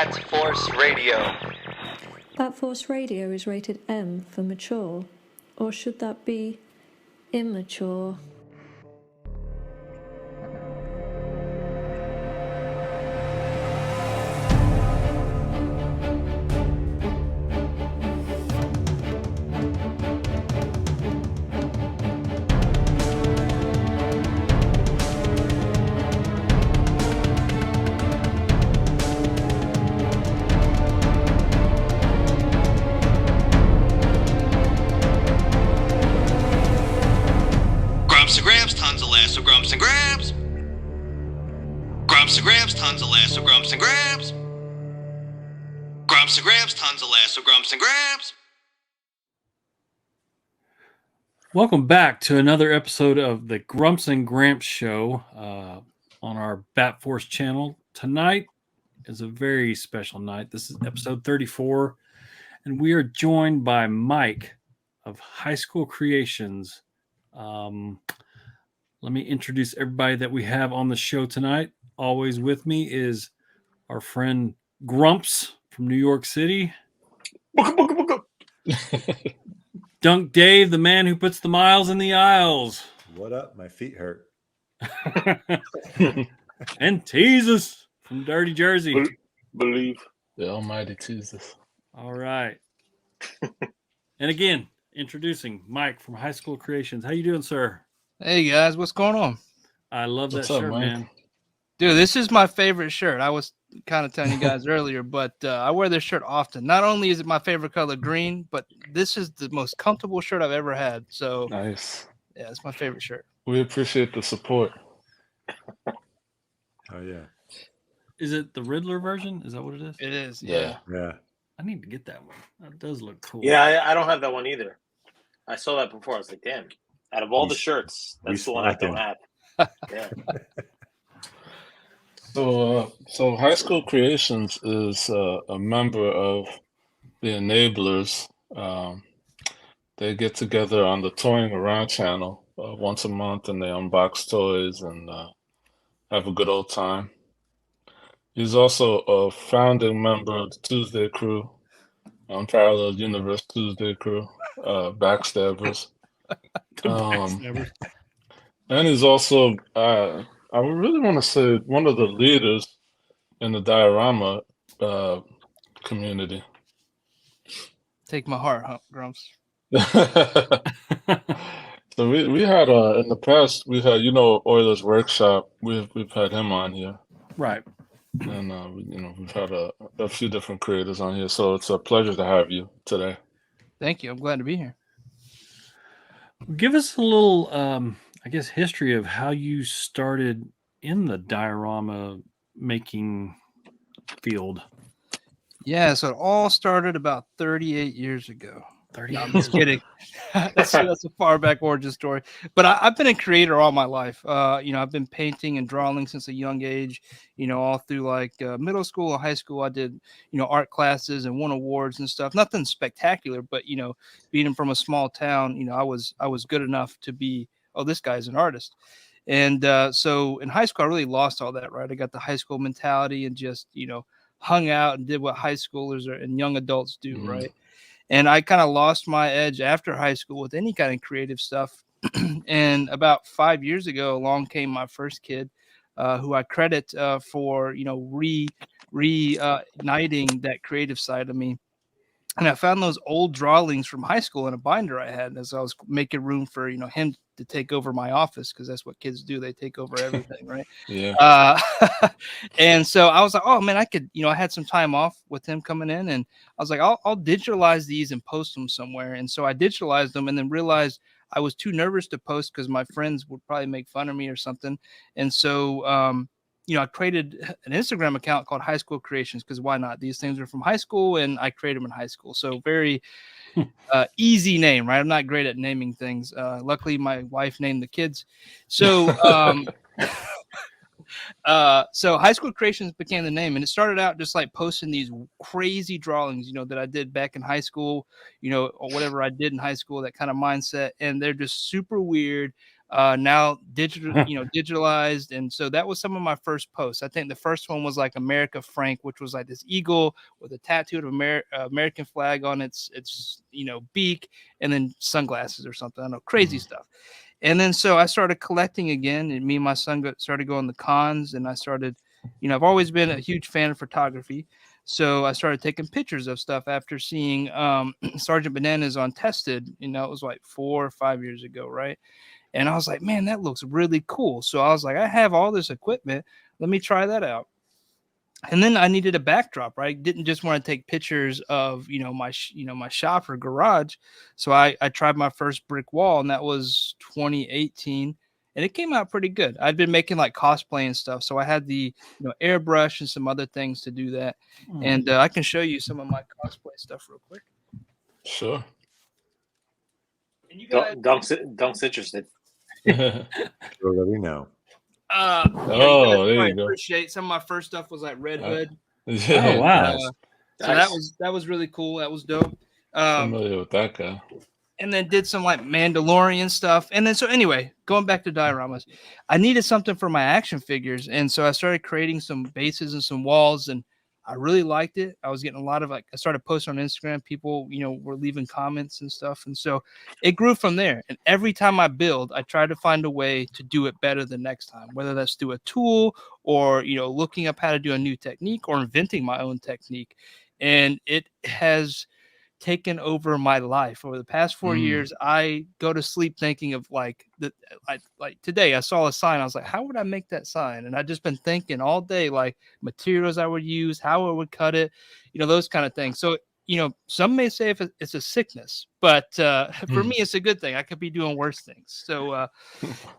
Bat Force Radio. Bat Force Radio is rated M for mature, or should that be immature? Grumps and Gramps, tons of laughs with Grumps and Gramps. Grumps and Gramps, tons of laughs with Grumps and Gramps. Grumps and Gramps, tons of laughs with Grumps and Gramps. Welcome back to another episode of the Grumps and Gramps show on our Bat Force channel. Tonight is a very special night. This is episode 34, and we are joined by Mike of High School Creations. Let me introduce everybody that we have on the show tonight. Always with me is our friend Grumps from New York City. Dunk Dave, the man who puts the miles in the aisles. What up? My feet hurt. And Jesus from Dirty Jersey. Believe. The almighty Jesus. All right. And again, introducing Mike from High School Creations. How you doing, sir? Hey guys, what's going on? I love that What's up, shirt, Mike? man. Dude, this is my favorite shirt. I was kind of telling you guys earlier, but I wear this shirt often. Not only is it my favorite color, green, but this is the most comfortable shirt I've ever had. So, Nice. yeah, it's my favorite shirt. We appreciate the support. Oh yeah, Is it the Riddler version? Is that what it is? It is. Yeah. yeah. I need to get that one. That does look cool. Yeah, I don't have that one either. I saw that before. I was like, damn. Out of all the shirts, that's the one I don't have. Yeah. So High School Creations is a member of the Enablers. They get together on the Touring Around channel once a month, and they unbox toys and have a good old time. He's also a founding member of the Tuesday Crew, Unparalleled Universe Tuesday Crew, Backstabbers. And he's also, I would really want to say, one of the leaders in the diorama community. Take my heart, huh, Grumps? So we had in the past we had Euler's Workshop. We've had him on here, Right. and we've had a few different creators on here. So it's a pleasure to have you today. Thank you. I'm glad to be here. Give us a little, I guess, history of how you started in the diorama making field. Yeah, so it all started about 38 years ago. 30 No, I'm just kidding. that's a far back origin story. But I've been a creator all my life. I've been painting and drawing since a young age. All through like middle school and high school, I did art classes and won awards and stuff. Nothing spectacular, but being from a small town, I was good enough to be. Oh, this guy's an artist. And so in high school, I really lost all that. Right, I got the high school mentality and just hung out and did what high schoolers and young adults do. Mhm. Right. And I kind of lost my edge after high school with any kind of creative stuff. And about 5 years ago, along came my first kid, who I credit for, reigniting that creative side of me. And I found those old drawings from high school in a binder I had as I was making room for, him to take over my office, because that's what kids do. They take over everything, right? Yeah. And so I was like, oh man, I could, I had some time off with him coming in, and I was like, I'll digitalize these and post them somewhere. And so I digitalized them, and then realized I was too nervous to post because my friends would probably make fun of me or something. And so, I created an Instagram account called High School Creations, because why not? These things are from high school, and I created them in high school. So very easy name, right? I'm not great at naming things. Luckily, my wife named the kids. So, so High School Creations became the name, and it started out just like posting these crazy drawings, that I did back in high school, or whatever I did in high school, that kind of mindset. And they're just super weird. now digitalized. And so that was some of my first posts. I think the first one was like America Frank, which was like this eagle with a tattoo of American flag on its beak, and then sunglasses or something. I don't know, crazy stuff. And then so I started collecting again, and me and my son started going to cons, and I started, I've always been a huge fan of photography. So I started taking pictures of stuff after seeing Sergeant Bananas on Tested. It was like 4 or 5 years ago, right? And I was like, man, that looks really cool. So I was like, I have all this equipment. Let me try that out. And then I needed a backdrop, right? Didn't just want to take pictures of, my shop or garage. So I tried my first brick wall, and that was 2018. And it came out pretty good. I'd been making like cosplay and stuff. So I had the, airbrush and some other things to do that. And I can show you some of my cosplay stuff real quick. Sure. And you guys, Dunk's interested. Already know. There you go. Appreciate some of my first stuff was like Red Hood. Yeah, oh wow! So that was really cool. That was dope. Familiar with that guy. And then did some like Mandalorian stuff. And then so anyway, going back to dioramas, I needed something for my action figures, and so I started creating some bases and some walls, and I really liked it. I was getting a lot of I started posting on Instagram. People, were leaving comments and stuff. And so it grew from there. And every time I build, I try to find a way to do it better the next time, whether that's through a tool or, looking up how to do a new technique or inventing my own technique. And it has taken over my life over the past 4 years. I go to sleep thinking of like today I saw a sign. I was like, how would I make that sign? And I just been thinking all day, like materials I would use, how I would cut it, those kind of things. So, some may say if it's a sickness, but for me, it's a good thing. I could be doing worse things. So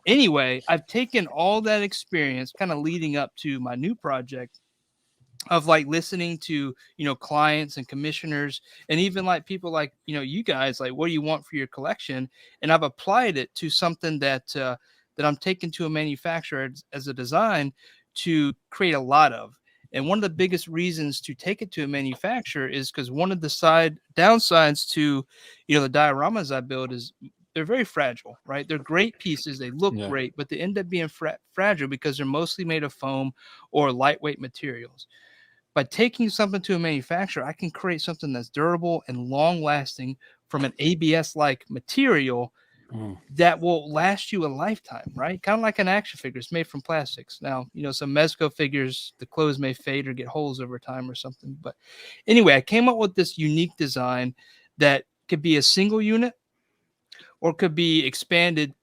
anyway, I've taken all that experience kind of leading up to my new project of like listening to, clients and commissioners, and even like people like, you guys, like, what do you want for your collection? And I've applied it to something that I'm taking to a manufacturer as a design to create a lot of. And one of the biggest reasons to take it to a manufacturer is because one of the downsides to, the dioramas I build is they're very fragile, right? They're great pieces. They look great, but they end up being fragile because they're mostly made of foam or lightweight materials. By taking something to a manufacturer, I can create something that's durable and long lasting from an ABS-like material that will last you a lifetime, right? Kind of like an action figure. It's made from plastics. Now, some Mezco figures, the clothes may fade or get holes over time or something. But anyway, I came up with this unique design that could be a single unit or could be expanded,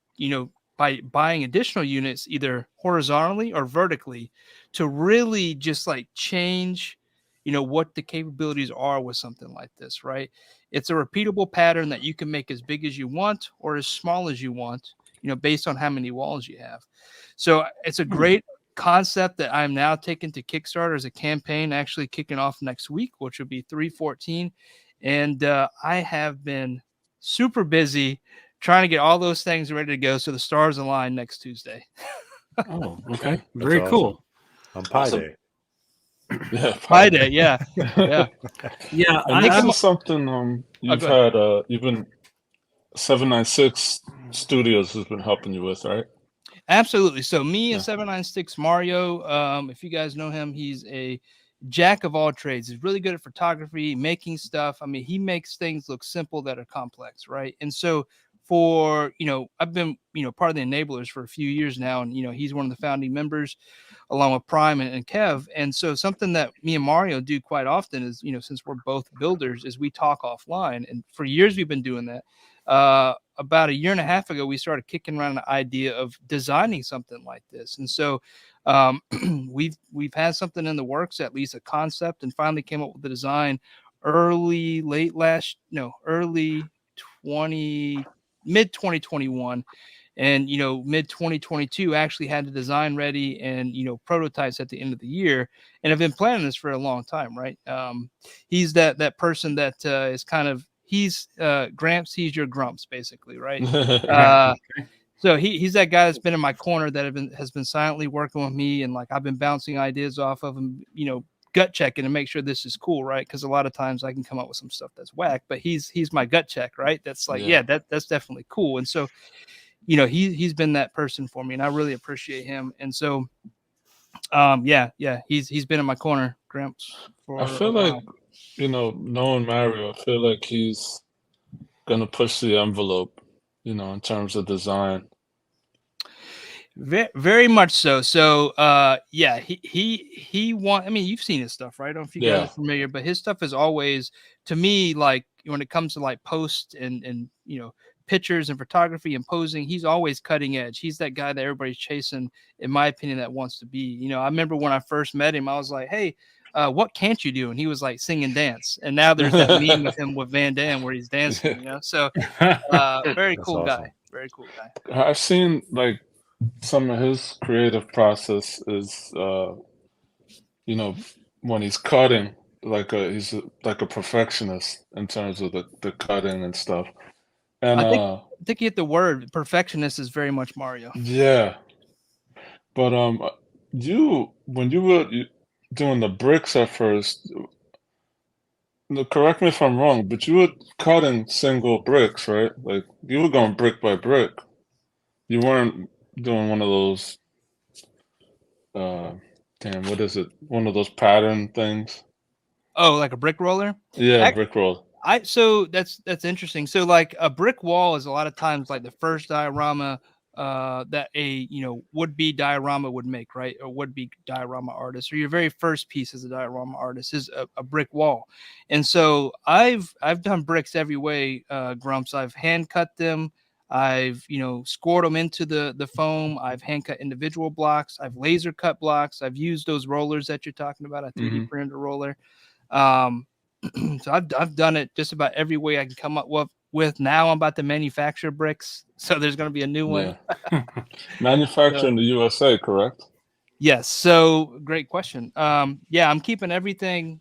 by buying additional units, either horizontally or vertically, to really just like change, what the capabilities are with something like this, right? It's a repeatable pattern that you can make as big as you want or as small as you want, based on how many walls you have. So it's a great concept that I'm now taking to Kickstarter as a campaign, actually kicking off next week, which will be 3/14. And I have been super busy trying to get all those things ready to go so the stars align next Tuesday. Oh, okay. That's Very awesome. cool. On Pi Day. Yeah, Pi Day, yeah. Yeah. And this is something you've had. You've been 796 Studios has been helping you with, right? Absolutely. So me and 796 Mario, if you guys know him, he's a jack of all trades. He's really good at photography, making stuff. I mean, he makes things look simple that are complex, right? And so for, I've been, part of the enablers for a few years now, and, he's one of the founding members along with Prime and Kev. And so something that me and Mario do quite often is, since we're both builders, is we talk offline. And for years we've been doing that. About a year and a half ago, we started kicking around the idea of designing something like this. And so we've had something in the works, at least a concept, and finally came up with the design mid 2021. And, mid 2022 actually had the design ready and, prototypes at the end of the year. And I've been planning this for a long time, right? He's that person that is kind of, he's Gramps, he's your Grumps, basically, right? So he's that guy that's been in my corner that has been silently working with me, and like I've been bouncing ideas off of him, gut checking to make sure this is cool, right? Because a lot of times I can come up with some stuff that's whack, but he's my gut check, right? That's like, that's definitely cool. And so you know, he's been that person for me, and I really appreciate him. And so, he's been in my corner, Gramps, for I a feel like, while. you know, knowing Mario, I feel like he's gonna push the envelope, you know, in terms of design. Very much so. So, he want. I mean, you've seen his stuff, right? I don't know if you guys Yeah. are familiar, but his stuff is always, to me, like when it comes to like post and you know, pictures and photography and posing, he's always cutting edge. He's that guy that everybody's chasing, in my opinion, that wants to be. You know, I remember when I first met him, I was like, hey. What can't you do? And he was like, sing and dance. And now there's that meme of him with Van Damme where he's dancing, you know? So, very That's cool awesome. guy. Very cool guy. I've seen like some of his creative process is, you know, when he's cutting, like a perfectionist in terms of the cutting and stuff. And I think you hit the word. Perfectionist is very much Mario. yeah, but when you were doing the bricks at first, no, correct me if I'm wrong, but you were cutting single bricks, right? Like you were going brick by brick. You weren't doing one of those, uh, damn, what is it? One of those pattern things. Oh, like a brick roller? Yeah, Ac- brick roll. so that's interesting. So like a brick wall is a lot of times like the first diorama that a would be diorama would make, right? Or would be diorama artist, or your very first piece as a diorama artist is a brick wall. And so I've done bricks every way, Grumps. I've hand cut them. I've scored them into the foam. I've hand cut individual blocks. I've laser cut blocks. I've used those rollers that you're talking about, a 3D printed roller. So I've done it just about every way I can come up with. Now I'm about to manufacture bricks, so there's going to be a new one. Yeah. Manufactured in the USA, correct? Yes. So great question. I'm keeping everything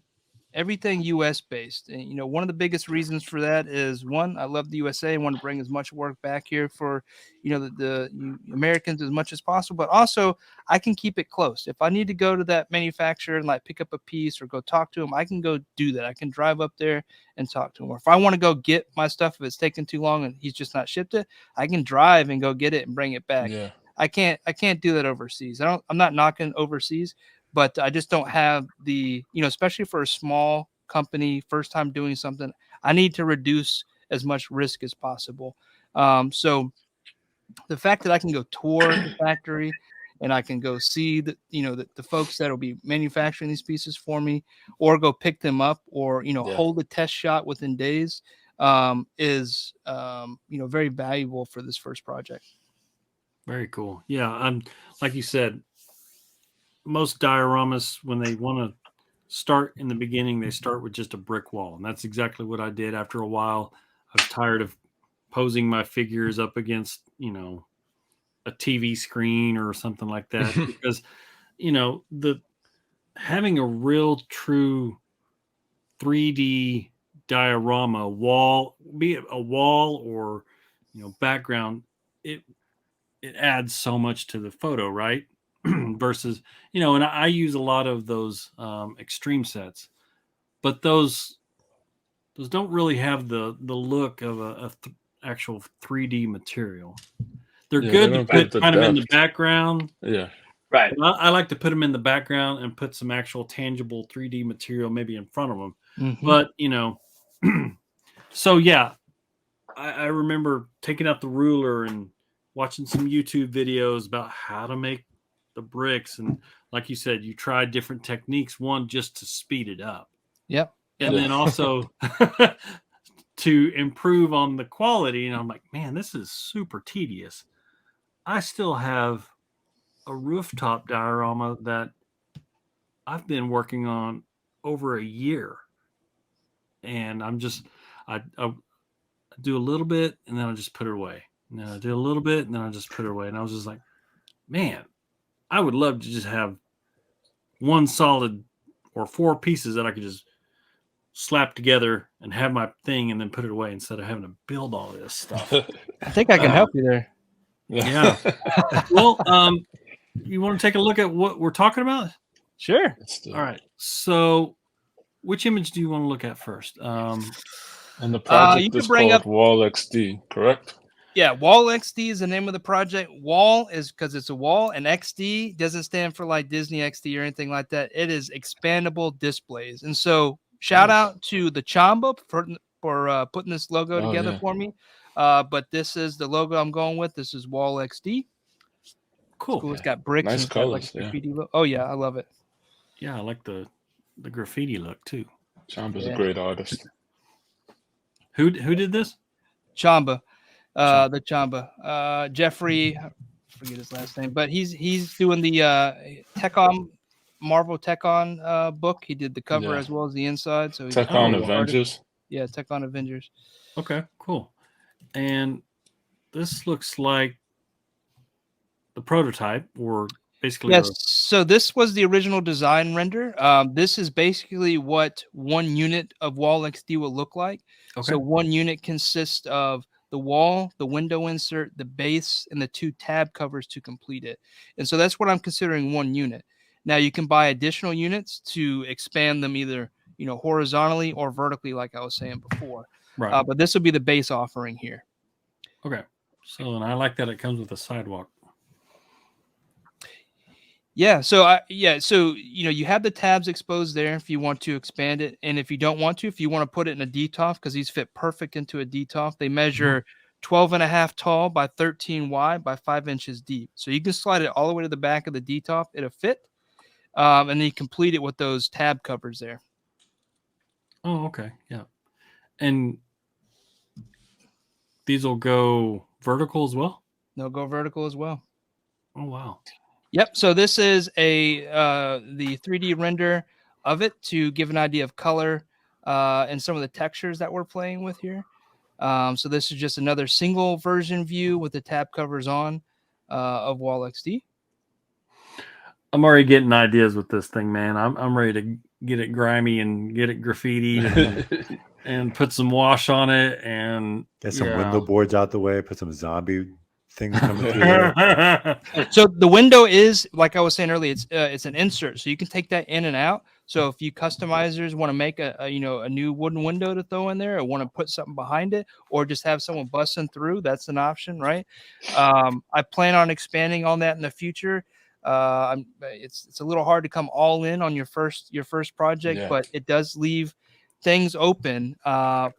US based. And one of the biggest reasons for that is, one, I love the USA. I want to bring as much work back here for the Americans as much as possible, but also I can keep it close. If I need to go to that manufacturer and like pick up a piece or go talk to him, I can go do that. I can drive up there and talk to him. Or if I want to go get my stuff, if it's taking too long and he's just not shipped it, I can drive and go get it and bring it back. Yeah. I can't do that overseas. I'm not knocking overseas, but I just don't have the, especially for a small company, first time doing something, I need to reduce as much risk as possible. So the fact that I can go tour the factory and I can go see the folks that will be manufacturing these pieces for me, or go pick them up, or, hold a test shot within days, is, very valuable for this first project. Very cool. Yeah. I'm like you said, most dioramas, when they want to start in the beginning, they start with just a brick wall. And that's exactly what I did. After a while, I was tired of posing my figures up against, a TV screen or something like that, because, the having a real true 3D diorama wall, be it a wall or, background, it adds so much to the photo, right? Versus, and I use a lot of those extreme sets, but those don't really have the look of a actual 3D material. They're good to put kind of in the background. Yeah. Right. I like to put them in the background and put some actual tangible 3D material maybe in front of them. Mm-hmm. But, so yeah, I remember taking out the ruler and watching some YouTube videos about how to make the bricks. And like you said, you tried different techniques, one just to speed it up. Yep. And then also to improve on the quality. And I'm like, man, this is super tedious. I still have a rooftop diorama that I've been working on over a year. And I'm just, I do a little bit and then I just put it away. And then I do a little bit and then I just put it away. And I was just like, man, I would love to just have one solid or four pieces that I could just slap together and have my thing and then put it away instead of having to build all this stuff. I think I can help you there. Yeah. Well, you want to take a look at what we're talking about? Sure. All right. So which image do you want to look at first? And the project is called Wall XD, correct? Yeah, Wall XD is the name of the project. Wall is because it's a wall, and XD doesn't stand for like Disney XD or anything like that. It is expandable displays. And so, shout out to the Chamba for putting this logo together for me. But this is the logo I'm going with. This is Wall XD. Cool. It's got bricks. Nice and it's got like colors, a graffiti look. Oh yeah, I love it. Yeah, I like the graffiti look too. Chamba's a great artist. Who did this? Chamba. The Chamba. Jeffrey, I forget his last name, but he's doing the Tech-On Marvel Tech-On book. He did the cover as well as the inside. So Tech-On Avengers. Yeah, Tech-On Avengers. Okay, cool. And this looks like the prototype, or basically. Yes. So this was the original design render. This is basically what one unit of Wall XD will look like. Okay. So one unit consists of the wall, the window insert, the base, and the 2 tab covers to complete it. And so that's what I'm considering one unit. Now you can buy additional units to expand them either, horizontally or vertically, like I was saying before. Right. But this will be the base offering here. Okay. So, and I like that it comes with a sidewalk. Yeah. So you have the tabs exposed there if you want to expand it, and if you don't want to, if you want to put it in a DTOF, because these fit perfect into a DTOF. They measure 12.5 tall by 13 wide by 5 inches deep. So you can slide it all the way to the back of the DTOF. It'll fit, and then you complete it with those tab covers there. Oh, okay. Yeah. And these will go vertical as well? They'll go vertical as well. Oh, wow. Yep. So this is the 3D render of it to give an idea of color and some of the textures that we're playing with here. So this is just another single version view with the tab covers on of Wall XD. I'm already getting ideas with this thing, man. I'm ready to get it grimy and get it graffitied and put some wash on it and get some window boards out the way, put some zombie things coming through there. So the window is, like I was saying earlier, it's an insert, so you can take that in and out. So if you customizers want to make a new wooden window to throw in there, or want to put something behind it, or just have someone busting through, that's an option, right? I plan on expanding on that in the future. It's a little hard to come all in on your first project, but it does leave things open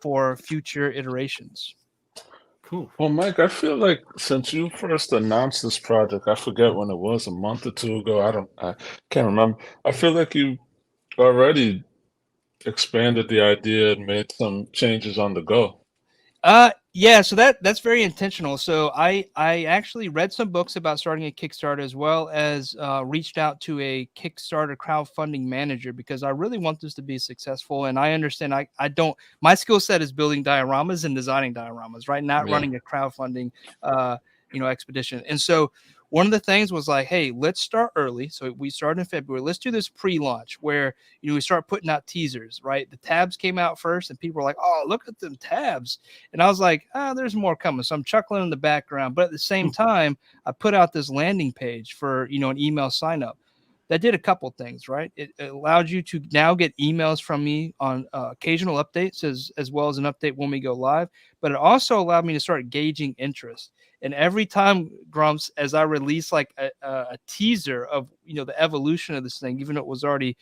for future iterations. Cool. Well, Mike, I feel like since you first announced this project, I forget when it was, a month or two ago. I can't remember. I feel like you already expanded the idea and made some changes on the go. Yeah, so that's very intentional. So I actually read some books about starting a Kickstarter, as well as reached out to a Kickstarter crowdfunding manager, because I really want this to be successful. And I understand I don't, my skill set is building dioramas and designing dioramas, right? Not running a crowdfunding expedition. And so one of the things was like, hey, let's start early. So we started in February. Let's do this pre-launch where, we start putting out teasers, right? The tabs came out first and people were like, oh, look at them tabs. And I was like, there's more coming. So I'm chuckling in the background. But at the same time, I put out this landing page for, an email sign up. That did a couple things, right? It allowed you to now get emails from me on occasional updates as well as an update when we go live. But it also allowed me to start gauging interest. And every time, Grumps, as I release like a teaser of, the evolution of this thing, even though it was already,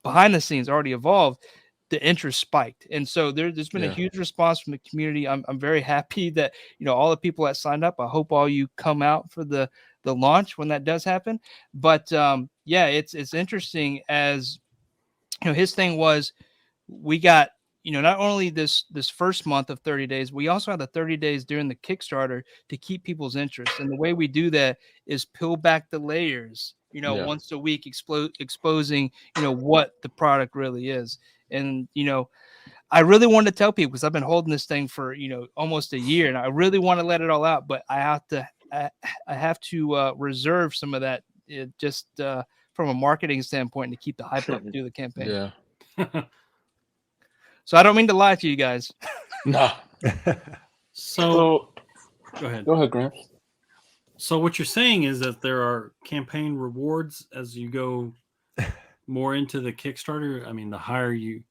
behind the scenes already evolved, the interest spiked. And so there's been a huge response from the community. I'm very happy that, all the people that signed up, I hope all you come out for the launch when that does happen. But it's interesting, as his thing was, we got, not only this first month of 30 days, we also had the 30 days during the Kickstarter to keep people's interest. And the way we do that is peel back the layers, once a week, exposing, what the product really is. And, I really wanted to tell people, because I've been holding this thing for, almost a year, and I really want to let it all out, but I have to reserve some of that just from a marketing standpoint to keep the hype up through the campaign. Yeah. So I don't mean to lie to you guys. No. So go ahead. Go ahead, Gramps. So what you're saying is that there are campaign rewards as you go more into the Kickstarter. I mean, the higher you.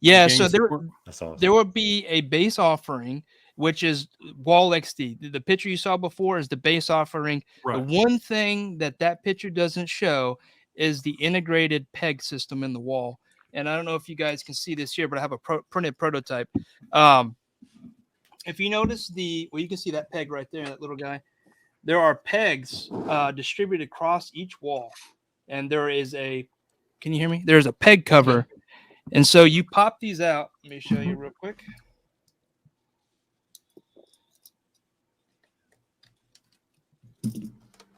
Yeah. So there will be a base offering. which is Wall XD. The picture you saw before is the base offering. Right. The one thing that picture doesn't show is the integrated peg system in the wall. And I don't know if you guys can see this here, but I have a printed prototype. If you notice you can see that peg right there, that little guy. There are pegs distributed across each wall. And there is can you hear me? There's a peg cover. And so you pop these out. Let me show you real quick.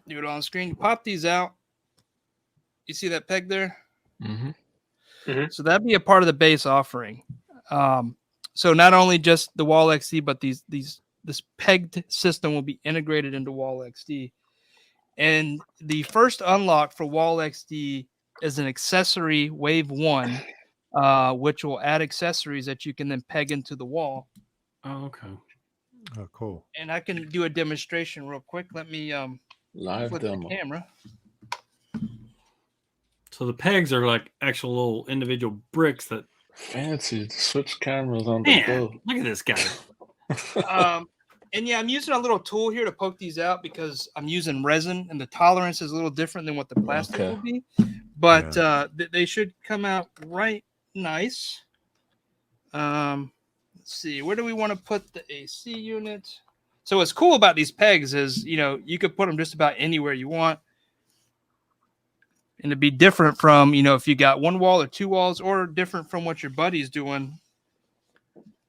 Do it on screen. You pop these out. You see that peg there? Mm-hmm. Mm-hmm. So that'd be a part of the base offering. So not only just the Wall XD, but this pegged system will be integrated into Wall XD. And the first unlock for Wall XD is an accessory Wave 1, which will add accessories that you can then peg into the wall. Oh, okay. Oh, cool. And I can do a demonstration real quick. Let me Live flip demo. the camera. So the pegs are like actual little individual bricks that. Fancy. Switch cameras on the Man, go. look at this guy. And yeah, I'm using a little tool here to poke these out because I'm using resin and the tolerance is a little different than what the plastic will be. But they should come out right nice. Let's see, where do we want to put the AC unit? So what's cool about these pegs is, you could put them just about anywhere you want. And it'd be different from, if you got one wall or two walls, or different from what your buddy's doing,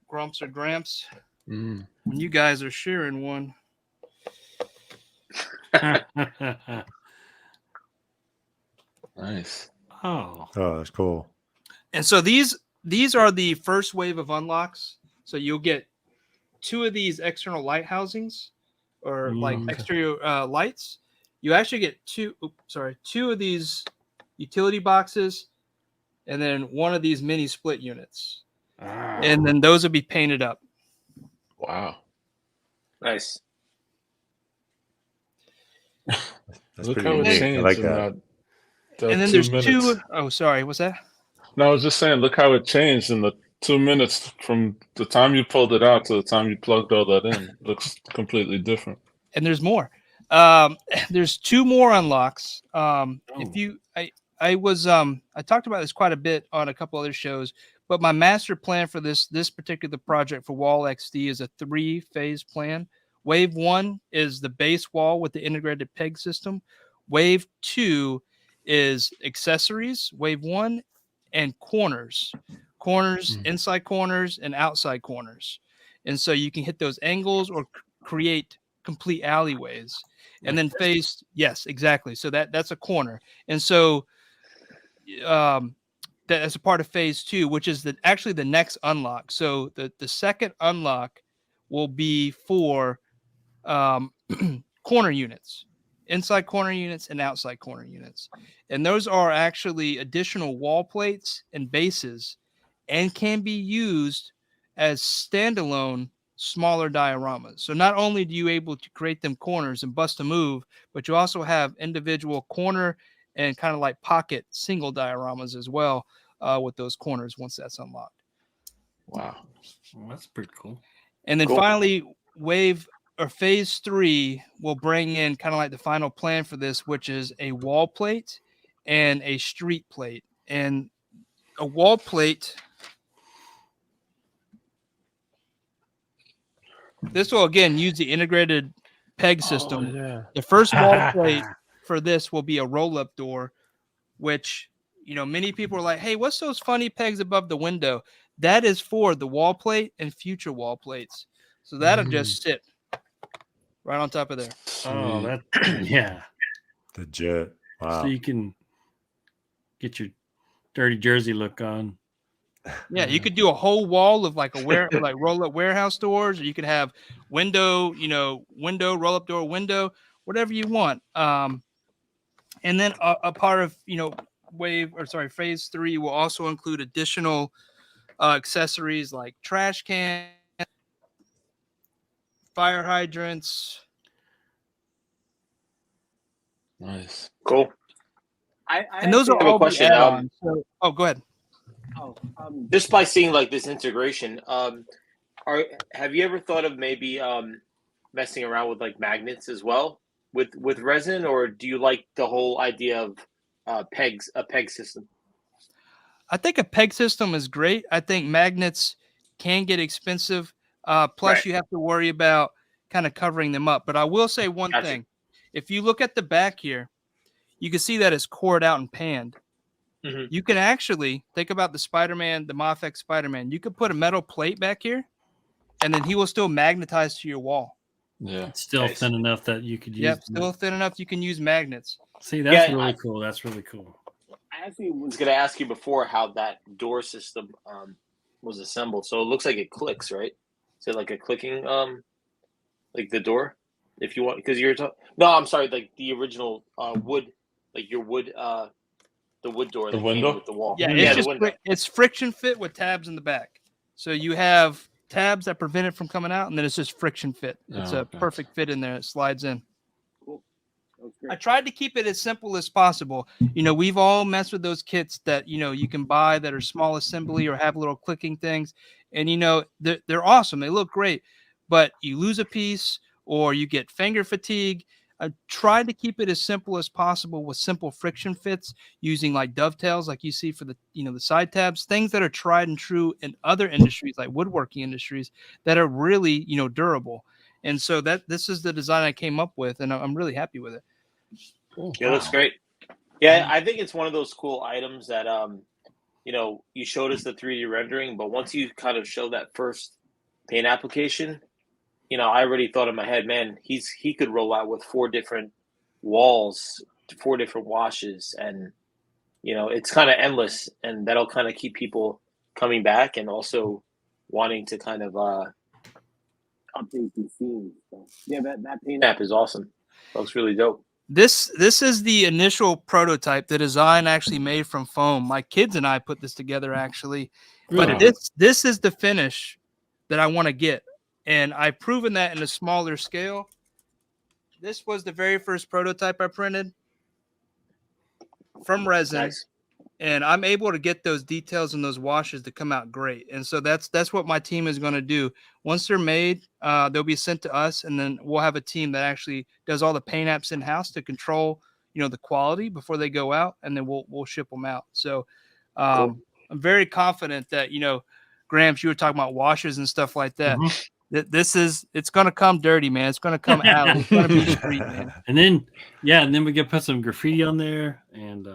Grumps or Gramps, when you guys are sharing one. Nice. Oh, that's cool. And so these are the first wave of unlocks. So you'll get 2 of these external light housings, or like exterior lights. You actually get 2 of these utility boxes, and then 1 of these mini split units. And then those will be painted up. Wow. Nice. That's Look pretty how it unique. changed I like in that. that And then 2 there's minutes. 2. Oh, sorry. What's that? No, I was just saying, look how it changed in the 2 minutes from the time you pulled it out to the time you plugged all that in. Looks completely different. And there's more. There's 2 more unlocks. If you, I talked about this quite a bit on a couple other shows, but my master plan for this particular project for Wall XD is a 3-phase plan. Wave 1 is the base wall with the integrated peg system. Wave 2 is accessories. Wave 1 and corners, inside corners and outside corners. And so you can hit those angles or create complete alleyways. And then phase, yes, exactly. So that's a corner. And so that's a part of phase 2, which is actually the next unlock. So the second unlock will be for corner units, inside corner units and outside corner units. And those are actually additional wall plates and bases and can be used as standalone smaller dioramas. So not only do you able to create them corners and bust a move, but you also have individual corner and kind of like pocket single dioramas as well with those corners once that's unlocked. Wow. well, that's pretty cool. And then finally, phase 3 will bring in kind of like the final plan for this, which is a wall plate and a street plate. And a wall plate, this will again use the integrated peg system. Oh, yeah. The first wall plate for this will be a roll-up door, which, many people are like, hey, what's those funny pegs above the window? That is for the wall plate and future wall plates. So that'll just sit right on top of there. Oh, that yeah. Legit. Wow. So you can get your dirty jersey look on. Yeah, you could do a whole wall of like like roll-up warehouse doors, or you could have window, roll-up door, window, whatever you want. And then a part of phase 3 will also include additional accessories like trash cans, fire hydrants. Nice. Cool. And those are have a all question. add-ons. Go ahead. Just by seeing like this integration, Have you ever thought of maybe messing around with like magnets as well with resin, or do you like the whole idea of a peg system? I think a peg system is great. I think magnets can get expensive. Plus, Right. you have to worry about kind of covering them up. But I will say one Gotcha. thing: if you look at the back here, you can see that it's cored out and panned. Mm-hmm. You can actually think about the Spider-Man, the Mafex Spider-Man. You could put a metal plate back here, and then he will still magnetize to your wall. Yeah. It's still Nice. thin enough that you could use. Yep, still thin enough you can use magnets. See, that's Yeah, really cool. That's really cool. I actually was going to ask you before how that door system was assembled. So it looks like it clicks, right? Is it like a clicking, like the door? If you want, because you're no, I'm sorry, like the original wood, like your wood, the wood door The that window? came with the wall. Yeah, Yeah, it's the just window. it's friction fit with tabs in the back. So you have tabs that prevent it from coming out, and then it's just friction fit. It's a perfect fit in there. It slides in. Cool. I tried to keep it as simple as possible. You know, we've all messed with those kits that, you know, you can buy that are small assembly or have little clicking things. And, you know, they're awesome. They look great. But you lose a piece or you get finger fatigue. I tried to keep it as simple as possible with simple friction fits using like dovetails like you see for the, you know, the side tabs, things that are tried and true in other industries like woodworking industries that are really, you know, durable. And so this is the design I came up with, and I'm really happy with it. Cool. Yeah, it looks great. Yeah, I think it's one of those cool items that you know, you showed us the 3D rendering, but once you kind of show that first paint application, you know, I already thought in my head, man, he could roll out with 4 different walls, 4 different washes, and you know, it's kind of endless, and that'll kind of keep people coming back and also wanting to kind of update these scenes. So, yeah, that paint app is awesome. Looks really dope. This is the initial prototype. The design actually made from foam. My kids and I put this together actually, but this is the finish that I want to get, and I've proven that in a smaller scale. This was the very first prototype I printed from resin. Nice. And I'm able to get those details and those washes to come out great. And so that's what my team is going to do. Once they're made, they'll be sent to us, and then we'll have a team that actually does all the paint apps in house to control, you know, the quality before they go out, and then we'll ship them out. So Cool. I'm very confident that, you know, Gramps, you were talking about washers and stuff like that. It's going to come dirty, man. It's going to come alley. It's going to be street, man. And then we can put some graffiti on there, and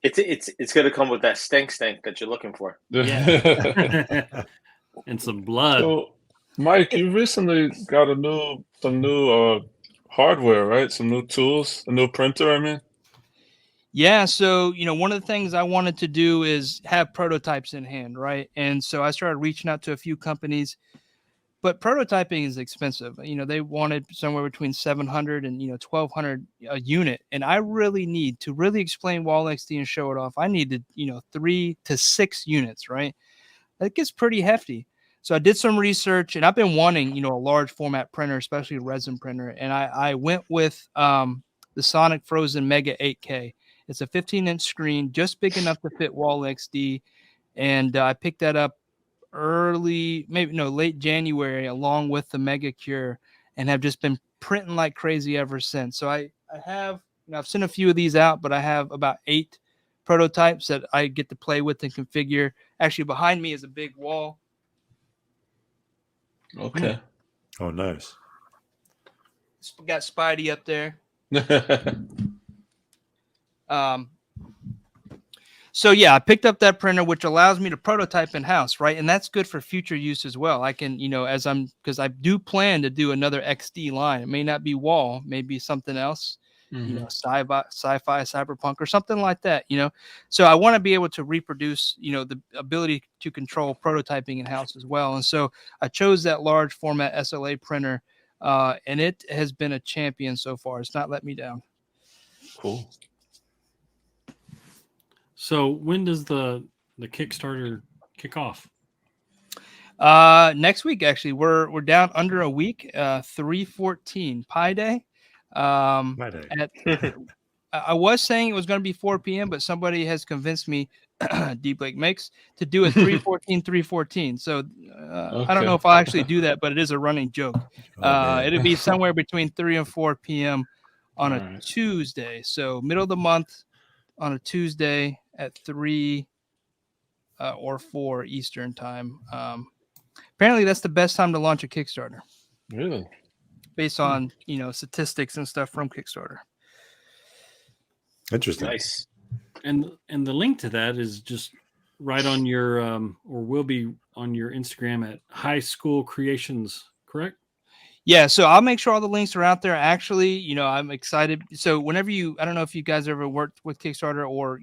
it's going to come with that stank that you're looking for. Yeah. And some blood. So, Mike, you recently got some new hardware, right? Some new tools, a new printer, I mean. Yeah, so, you know, one of the things I wanted to do is have prototypes in hand, right? And so I started reaching out to a few companies, but prototyping is expensive. You know, they wanted somewhere between 700 and, you know, 1,200 a unit. And I really need to really explain Wall XD and show it off. I needed, you know, 3 to 6 units, right? That gets pretty hefty. So I did some research, and I've been wanting, you know, a large format printer, especially a resin printer. And I went with the Sonic Frozen Mega 8K. It's a 15-inch screen, just big enough to fit Wall XD. And I picked that up late January, along with the Mega Cure, and have just been printing like crazy ever since. So I have, you know, I've sent a few of these out, but I have about 8 prototypes that I get to play with and configure. Actually, behind me is a big wall. Okay. Oh, nice. Got Spidey up there. So yeah, I picked up that printer, which allows me to prototype in house, right? And that's good for future use as well. I can, you know, because I do plan to do another XD line. It may not be Wall, maybe something else, you know, sci-fi, cyberpunk, or something like that, you know. So I want to be able to reproduce, you know, the ability to control prototyping in house as well. And so I chose that large format SLA printer, and it has been a champion so far. It's not let me down. Cool. So when does the Kickstarter kick off? Next week, actually, we're down under a week. 3/14 Pi Day. My day. I was saying it was going to be 4 p.m., but somebody has convinced me Deep Lake makes, to do a 314. So I don't know Okay. if I'll actually do that, but it is a running joke. Oh, man. It'll be somewhere between 3 and 4 p.m. on a All right. Tuesday. So middle of the month on a Tuesday at 3 or 4 Eastern time. Apparently, that's the best time to launch a Kickstarter Really? based on statistics and stuff from Kickstarter. Interesting. Nice. And the link to that is just right on your or will be on your Instagram at High School Creations, correct? Yeah, so I'll make sure all the links are out there. Actually, I'm excited. So whenever I don't know if you guys ever worked with Kickstarter or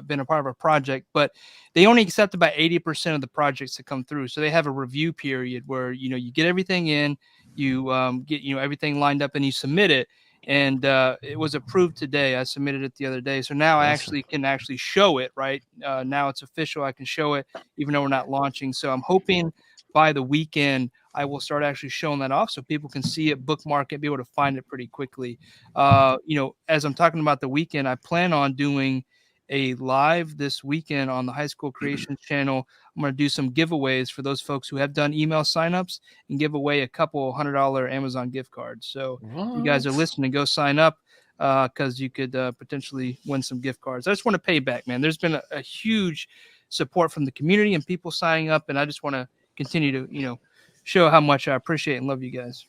been a part of a project, but they only accept about 80% of the projects that come through. So they have a review period where you get everything in, you get everything lined up, and you submit it. And it was approved today. I submitted it the other day, so now I Awesome. can actually show it. Right now, it's official. I can show it, even though we're not launching. So I'm hoping by the weekend I will start actually showing that off so people can see it, bookmark it, be able to find it pretty quickly. As I'm talking about the weekend, I plan on doing a live this weekend on the High School Creations channel. I'm going to do some giveaways for those folks who have done email signups and give away a couple $100 Amazon gift cards. So if you guys are What? listening, go sign up because you could potentially win some gift cards. I just want to pay back, man. There's been a huge support from the community and people signing up, and I just want to continue to, show how much I appreciate and love you guys.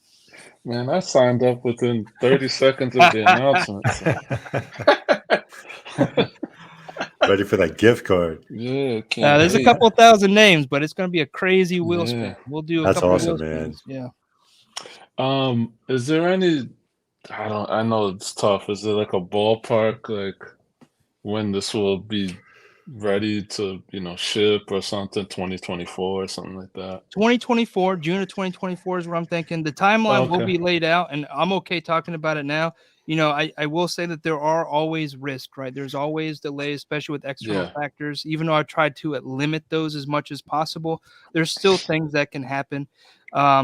Man, I signed up within 30 seconds of the announcement. So. Ready for that gift card. Yeah, can't There's a wait. couple thousand names, but it's going to be a crazy wheel spin. Yeah. We'll do a That's couple awesome, wheel man. spins. Yeah. Is there any, I know it's tough. Is there like a ballpark, like when this will be ready to, ship or something, 2024 or something like that? 2024, June of 2024 is what I'm thinking. The timeline will Okay. be laid out, and I'm okay talking about it now. I will say that there are always risks, right? There's always delays, especially with external factors. Even though I tried to limit those as much as possible, there's still things that can happen.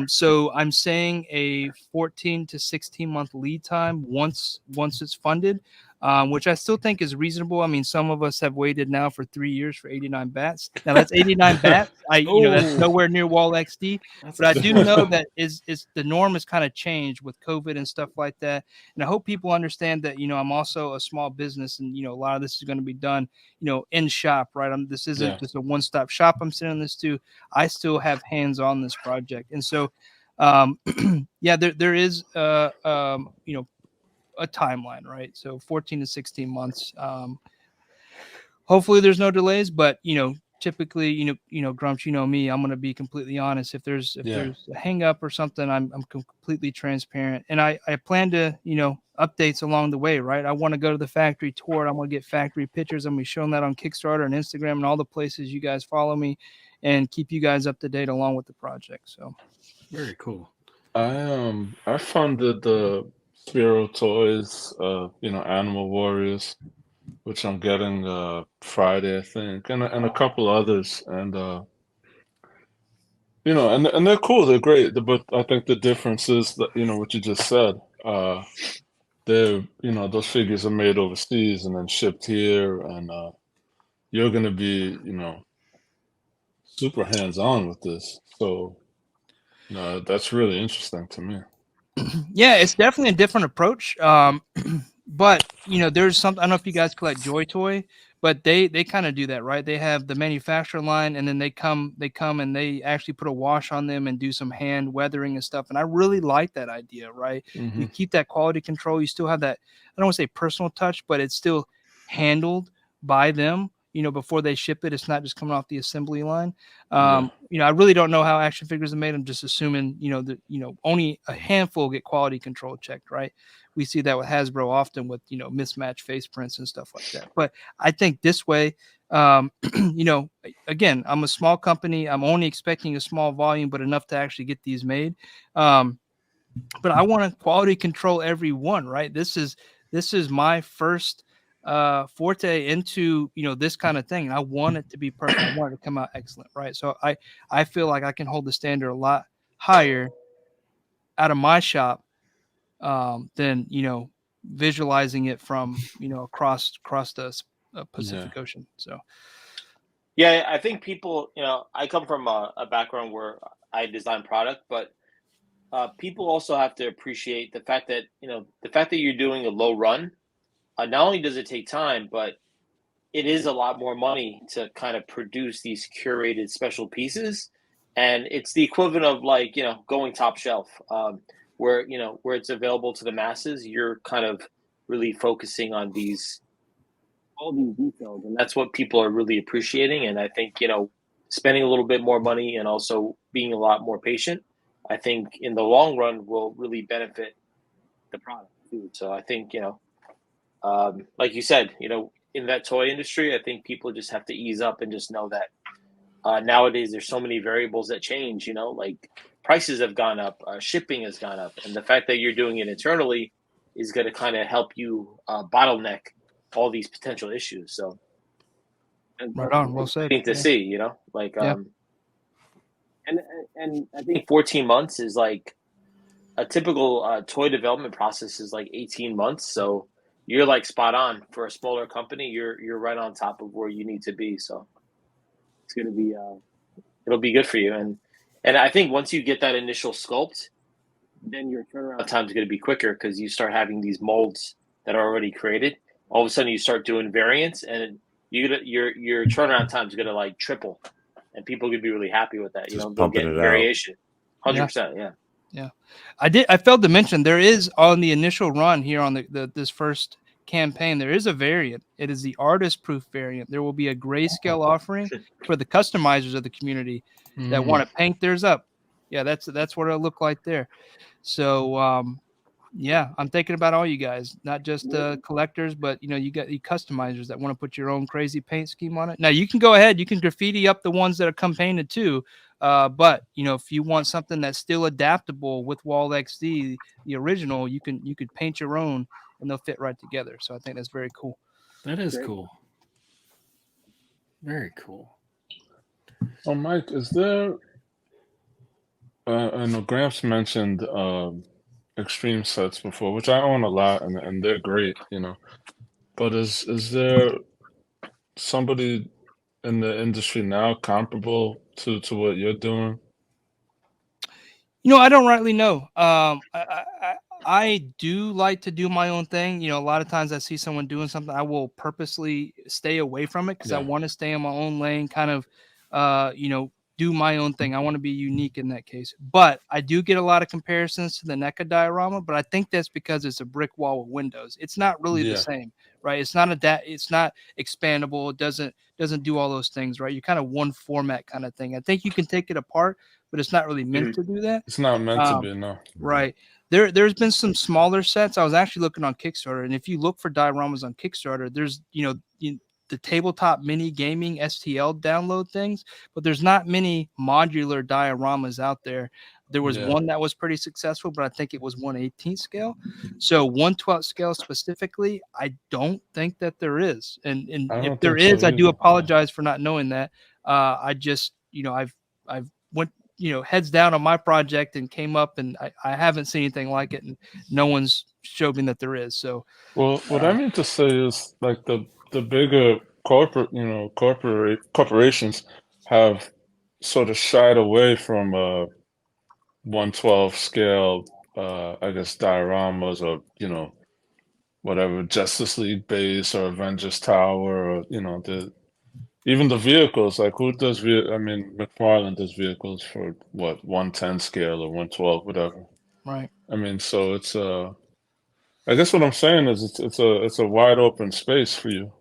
So I'm saying a 14 to 16 month lead time once it's funded, which I still think is reasonable. I mean, some of us have waited now for 3 years for 89 bats. Now that's 89 bats. That's nowhere near Wall XD, but I do know that is the norm has kind of changed with COVID and stuff like that. And I hope people understand that, I'm also a small business and, a lot of this is going to be done, in shop, right? This isn't just a one-stop shop I'm sending this to. I still have hands on this project. And so, there is, a timeline, right? So 14 to 16 months. Hopefully there's no delays, but typically, Grumps, me, I'm going to be completely honest. If there's a hang up or something, I'm completely transparent. And I plan to, updates along the way, right? I want to go to the factory tour. I'm going to get factory pictures. I'm going to be showing that on Kickstarter and Instagram and all the places you guys follow me and keep you guys up to date along with the project. So Very cool. I funded the Spiro Toys, Animal Warriors, which I'm getting Friday, I think, and a couple others, and and they're cool, they're great, but I think the difference is that what you just said. They're those figures are made overseas and then shipped here, and you're gonna be super hands-on with this, so that's really interesting to me. yeah, it's definitely a different approach. But there's something, I don't know if you guys collect Joy Toy, but they kind of do that, right? They have the manufacturer line, and then they come and they actually put a wash on them and do some hand weathering and stuff. And I really like that idea, right? You keep that quality control. You still have that, I don't want to say personal touch, but it's still handled by them. Before they ship it, it's not just coming off the assembly line. I really don't know how action figures are made. I'm just assuming, that only a handful get quality control checked, right? We see that with Hasbro often with, mismatched face prints and stuff like that. But I think this way, again, I'm a small company. I'm only expecting a small volume, but enough to actually get these made. But I want to quality control every one, right? This is my first forte into this kind of thing, and I want it to be perfect. I want it to come out excellent, right? So I feel like I can hold the standard a lot higher out of my shop than visualizing it from across the Pacific Ocean. So Yeah, I think people, I come from a background where I design product, but people also have to appreciate the fact that you're doing a low run. Not only does it take time, but it is a lot more money to kind of produce these curated special pieces, and it's the equivalent of like going top shelf, where where it's available to the masses. You're kind of really focusing on these all these details, and that's what people are really appreciating. And I think spending a little bit more money and also being a lot more patient, I think in the long run will really benefit the product too. So I think like you said, in that toy industry, I think people just have to ease up and just know that nowadays there's so many variables that change. Like prices have gone up, shipping has gone up, and the fact that you're doing it internally is going to kind of help you bottleneck all these potential issues. So, and Right on. Well said. exciting to Yeah. see, like Yeah. and I think 14 months is like a typical toy development process is like 18 months. So you're like spot on for a smaller company. You're right on top of where you need to be. So it's gonna be it'll be good for you. And I think once you get that initial sculpt, then your turnaround time is gonna be quicker because you start having these molds that are already created. All of a sudden you start doing variants, and your turnaround time is gonna like triple, and people are gonna be really happy with that. Just They'll pumping get it out. variation. Yeah. 100%. Yeah. Yeah, I failed to mention there is on the initial run here on this first campaign, there is a variant. It is the artist proof variant. There will be a grayscale offering for the customizers of the community that want to paint theirs up. Yeah, that's what it'll look like there. So yeah, I'm thinking about all you guys, not just collectors, but you got the customizers that want to put your own crazy paint scheme on it. Now you can go ahead, you can graffiti up the ones that are come painted too. But if you want something that's still adaptable with Wall XD, the original, you could paint your own and they'll fit right together. So I think that's very cool. That is cool. Very cool. Oh, Mike, is there? I know Gramps mentioned extreme sets before, which I own a lot, and they're great, But is there somebody in the industry now comparable to what you're doing? I don't rightly know. I do like to do my own thing. A lot of times I see someone doing something, I will purposely stay away from it because I Yeah. want to stay in my own lane, kind of, do my own thing. I want to be unique in that case. But I do get a lot of comparisons to the NECA diorama, but I think that's because it's a brick wall with windows. It's not really the Yeah. same, right? It's not it's not expandable. It doesn't do all those things, right? You're kind of one format kind of thing. I think you can take it apart, but it's not really meant to do that. It's not meant to be, no. Right. There's been some smaller sets. I was actually looking on Kickstarter, and if you look for dioramas on Kickstarter, there's the tabletop mini gaming STL download things, but there's not many modular dioramas out there. There was one that was pretty successful, but I think it was 1/18 scale. So 1/12 scale specifically, I don't think that there is. And I if don't there think so is, I do either. apologize for not knowing that. I just, I've went heads down on my project and came up, and I haven't seen anything like it, and no one's showed me that there is. So Well, what I mean to say is like the bigger corporations have sort of shied away from 1/12 scale, I guess dioramas or whatever Justice League base or Avengers Tower or even the vehicles. Like who does I mean, McFarlane does vehicles for what 110 scale or 112, whatever. right. I mean, so it's I guess what I'm saying is it's a wide open space for you.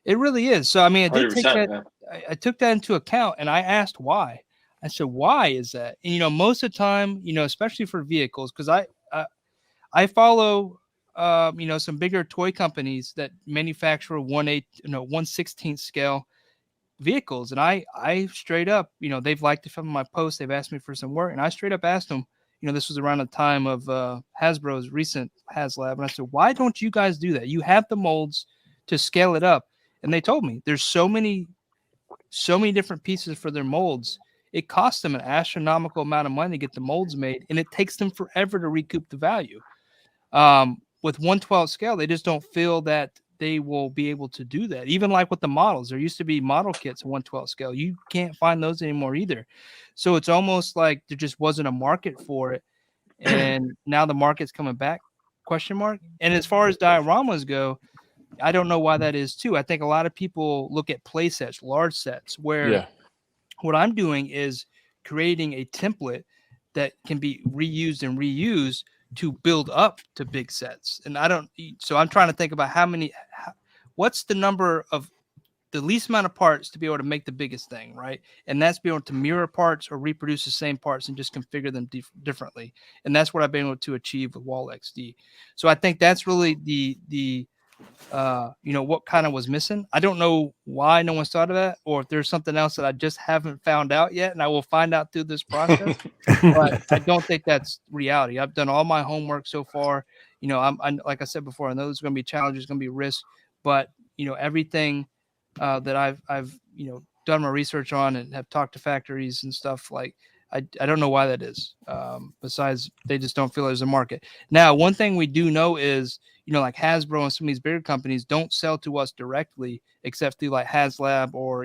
It really is. So I mean, I did take 100%. that. Yeah. I took that into account, and I asked why. I said, "Why is that?" And most of the time, especially for vehicles, because I follow, some bigger toy companies that manufacture 1/16 scale vehicles, and I straight up, they've liked some of my posts. They've asked me for some work, and I straight up asked them. This was around the time of Hasbro's recent HasLab, and I said, "Why don't you guys do that? You have the molds to scale it up." And they told me there's so many different pieces for their molds. It costs them an astronomical amount of money to get the molds made, and it takes them forever to recoup the value. With 1/12 scale, they just don't feel that they will be able to do that. Even like with the models, there used to be model kits at 1/12 scale. You can't find those anymore either. So it's almost like there just wasn't a market for it. And now the market's coming back, question mark. And as far as dioramas go, I don't know why that is too. I think a lot of people look at play sets, large sets, where Yeah. what I'm doing is creating a template that can be reused and reused to build up to big sets. And so I'm trying to think about what's the number of the least amount of parts to be able to make the biggest thing, right? And that's be able to mirror parts or reproduce the same parts and just configure them differently. And that's what I've been able to achieve with Wall XD. So I think that's really the what kind of was missing. I don't know why no one's thought of that, or if there's something else that I just haven't found out yet, and I will find out through this process. But I don't think that's reality. I've done all my homework so far. I'm like I said before, I know there's going to be challenges, going to be risks, but everything that I've done my research on and have talked to factories and stuff, like I don't know why that is. Besides, they just don't feel there's a market. Now, one thing we do know is, like Hasbro and some of these bigger companies don't sell to us directly, except through like HasLab or,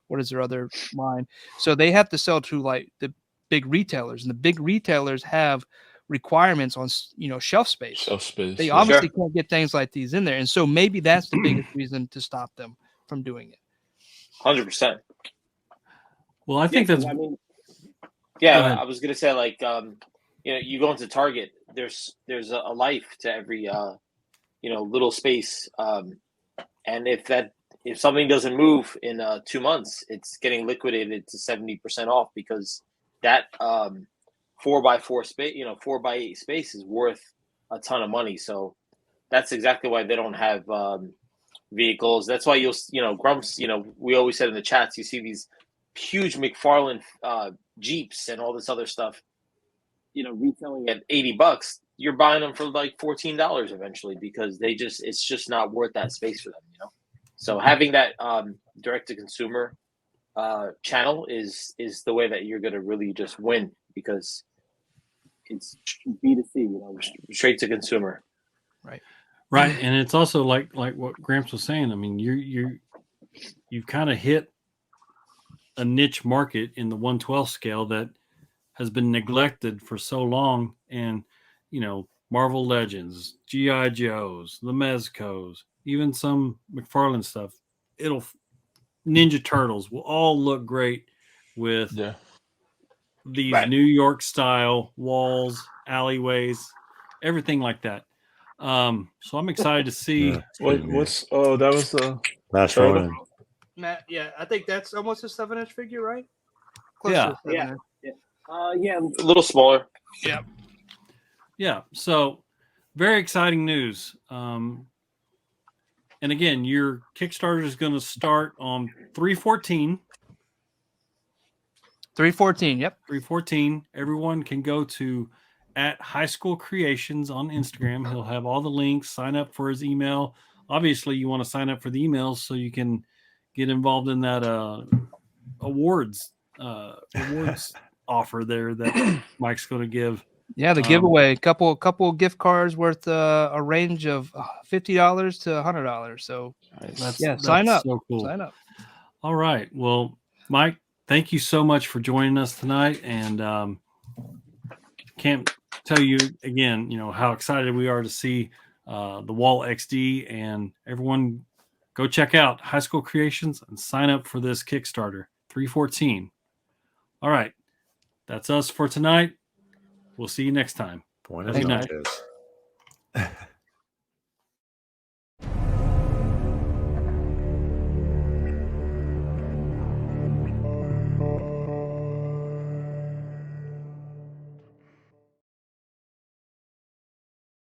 what is their other line? So they have to sell to like the big retailers, and the big retailers have requirements on, shelf space. Shelf space. They yeah. obviously can't get things like these in there. And so maybe that's the biggest reason to stop them from doing it. 100%. Well, I think that's. I mean, Go ahead. I was gonna say, like, you go into Target. There's a life to every little space, and if something doesn't move in 2 months, it's getting liquidated to 70% off, because that 4x4 space, 4x8 space is worth a ton of money. So that's exactly why they don't have vehicles. That's why Grumps. We always said in the chats, you see these huge McFarlane Jeeps and all this other stuff, retailing at $80. You're buying them for like $14 eventually, because it's just not worth that space for them. So having that direct to consumer channel is the way that you're going to really just win, because it's B2C, straight to consumer. Right, and it's also like what Gramps was saying. I mean, you've kind of hit a niche market in the 1/12 scale that has been neglected for so long, and Marvel Legends, GI Joes, the Mezcos, even some McFarlane stuff. Ninja Turtles will all look great with these New York style walls, alleyways, everything like that. So I'm excited to see. Yeah, that was the Last Ronin. Matt, yeah, I think that's almost a 7-inch figure, right? Yeah. To a 7-inch. A little smaller. Yeah. So very exciting news. And again, your Kickstarter is going to start on 3/14. 3/14. Yep. 3/14. Everyone can go to at High School Creations on Instagram. He'll have all the links. Sign up for his email. Obviously, you want to sign up for the emails so you can get involved in that awards offer there that Mike's going to give. Yeah, the giveaway, couple gift cards worth a range of $50 to $100. So sign up. So cool. Sign up. All right. Well, Mike, thank you so much for joining us tonight, and can't tell you again, how excited we are to see the Wall XD, and everyone go check out High School Creations and sign up for this Kickstarter, 3/14. All right. That's us for tonight. We'll see you next time. Buenas Good night. noches.